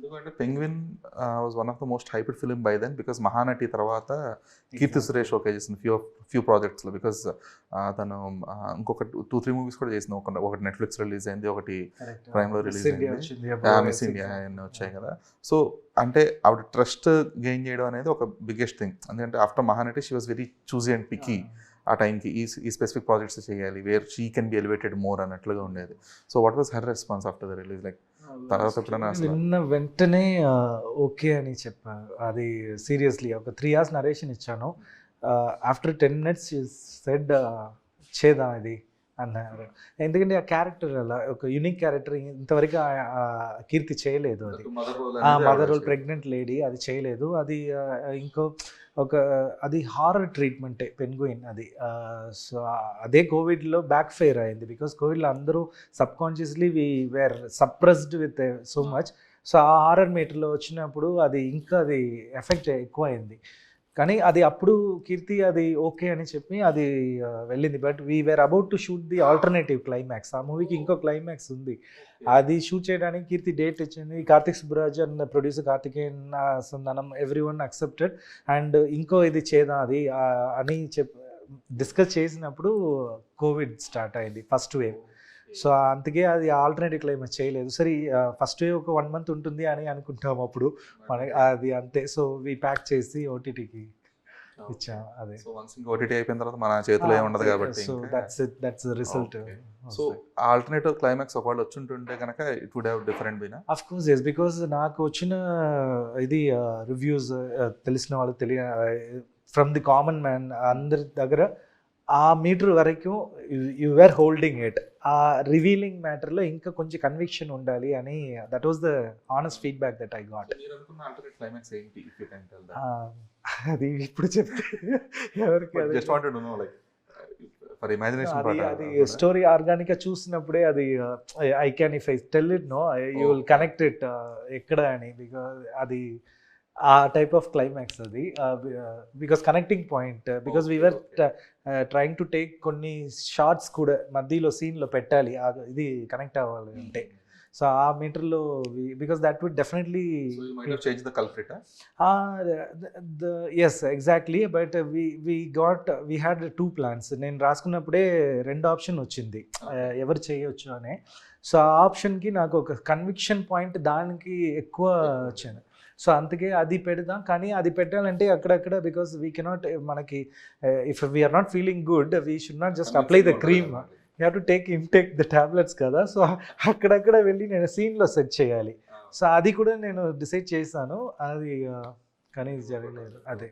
ఎందుకంటే penguin was one of the most hyped film by then, because Mahanati తర్వాత Keerthy Suresh okay చేసిన few ప్రాజెక్ట్స్లో, because తను ఇంకొక 2-3 మూవీస్ కూడా చేసింది. ఒకటి నెట్ఫ్లిక్స్ రిలీజ్ అయింది, ఒకటి ప్రైమ్లో రిలీజ్ అయింది, మిస్ ఇండియా అన్నీ వచ్చాయి కదా. సో అంటే ఆవిడ ట్రస్ట్ గెయిన్ చేయడం అనేది ఒక బిగ్గెస్ట్ థింగ్. ఎందుకంటే after Mahanati she was very choosy and picky. ఆ టైంకి ఈ స్పెసిఫిక్ ప్రాజెక్ట్స్ చేయాలి where she can be elevated more అన్నట్లుగా ఉండేది. So what was her response after the release? Like తర్వాత ఎప్పుడైనా విన్న వెంటనే ఓకే అని చెప్పాను. అది సీరియస్లీ ఒక 3 hours నరేషన్ ఇచ్చాను. ఆఫ్టర్ 10 minutes సెడ్ చేద్దాం ఇది అన్నారు. ఎందుకంటే ఆ క్యారెక్టర్ అలా ఒక యూనిక్ క్యారెక్టర్ ఇంతవరకు కీర్తి చేయలేదు. అది మదర్ రోల్ ప్రెగ్నెంట్ లేడీ అది చేయలేదు. అది ఇంకో అది హారర్ ట్రీట్మెంటే పెంగ్విన్ అది. సో అదే కోవిడ్లో బ్యాక్ ఫైర్ అయింది. బికాస్ కోవిడ్లో అందరూ సబ్కాన్షియస్లీ we were suppressed with so much. So ఆ హారర్ మీటర్లో వచ్చినప్పుడు అది ఇంకా అది ఎఫెక్ట్ ఎక్కువ అయింది. కానీ అది అప్పుడు కీర్తి అది ఓకే అని చెప్పి అది వెళ్ళింది. But we were about to shoot the alternative climax. ఆ మూవీకి ఇంకో క్లైమాక్స్ ఉంది. అది షూట్ చేయడానికి కీర్తి డేట్ ఇచ్చింది. Karthik Subbaraj and producer Karthikeyan Santhanam everyone accepted. And ఇంకో ఇది చేద్దాం అది అని డిస్కస్ చేసినప్పుడు కోవిడ్ స్టార్ట్ అయింది, ఫస్ట్ వేవ్. సో అందుకే అది ఆల్టర్నేటివ్ క్లైమాక్స్ చేయలేదు. సరే ఫస్ట్ వేవ్ ఒక 1 month ఉంటుంది అని అనుకుంటాం అప్పుడు మనకి, అది అంతే. సో వీ ప్యాక్ చేసి ఓటీటీకి ఇచ్చాం. అదే సో వన్స్ ఇంకా ఓటీటీ అయిపోయిన తర్వాత మన చేతిలో ఏముండదు కాబట్టి, so that's result. So alternative climax ఒకవేళ వచ్చుంటుంటే కనుక ఇట్ వుడ్ హావ్ డిఫరెంట్ బీనా. ఆఫ్ కోర్స్ ఎస్, బికాస్ నాకు వచ్చిన ఇది రివ్యూస్ తెలిసిన వాళ్ళు ఫ్రమ్ ది కామన్ మ్యాన్ అందరి దగ్గర ఆ మీటర్ వరకు యు వేర్ హోల్డింగ్ ఇట్. ఆ రివీలింగ్ మ్యాటర్లో ఇంకా కొంచెం కన్విక్షన్ ఉండాలి అని, that was the honest feedback that I got. అది ఇప్పుడు చెప్తే ఎవరికి అది స్టోరీ ఆర్గానిక్ గా చూసినప్పుడే అది I can if I tell it no you will connect it ఎక్కడ అని. బికాస్ అది ఆ టైప్ ఆఫ్ క్లైమాక్స్ అది. Because connecting point, because we are trying to take కొన్ని షార్ట్స్ కూడా మధ్యలో సీన్లో పెట్టాలి ఇది కనెక్ట్ అవ్వాలి అంటే. సో ఆ మీటర్లో because that would definitely change the culprit. Yes exactly. But we had 2 plans. నేను రాసుకున్నప్పుడే 2 options వచ్చింది ఎవరు చేయొచ్చు అని. సో ఆ ఆప్షన్కి నాకు ఒక కన్విక్షన్ పాయింట్ దానికి ఎక్కువ వచ్చాను. సో అందుకే అది పెడదాం. కానీ అది పెట్టాలంటే అక్కడక్కడ, బికాస్ వీ కెనాట్, మనకి if we are not feeling good we should not just apply the cream, you have to intake the tablets కదా. సో అక్కడక్కడ వెళ్ళి నేను సీన్లో సెట్ చేయాలి. సో అది కూడా నేను డిసైడ్ చేశాను. అది కానీ జరగలేదు అదే.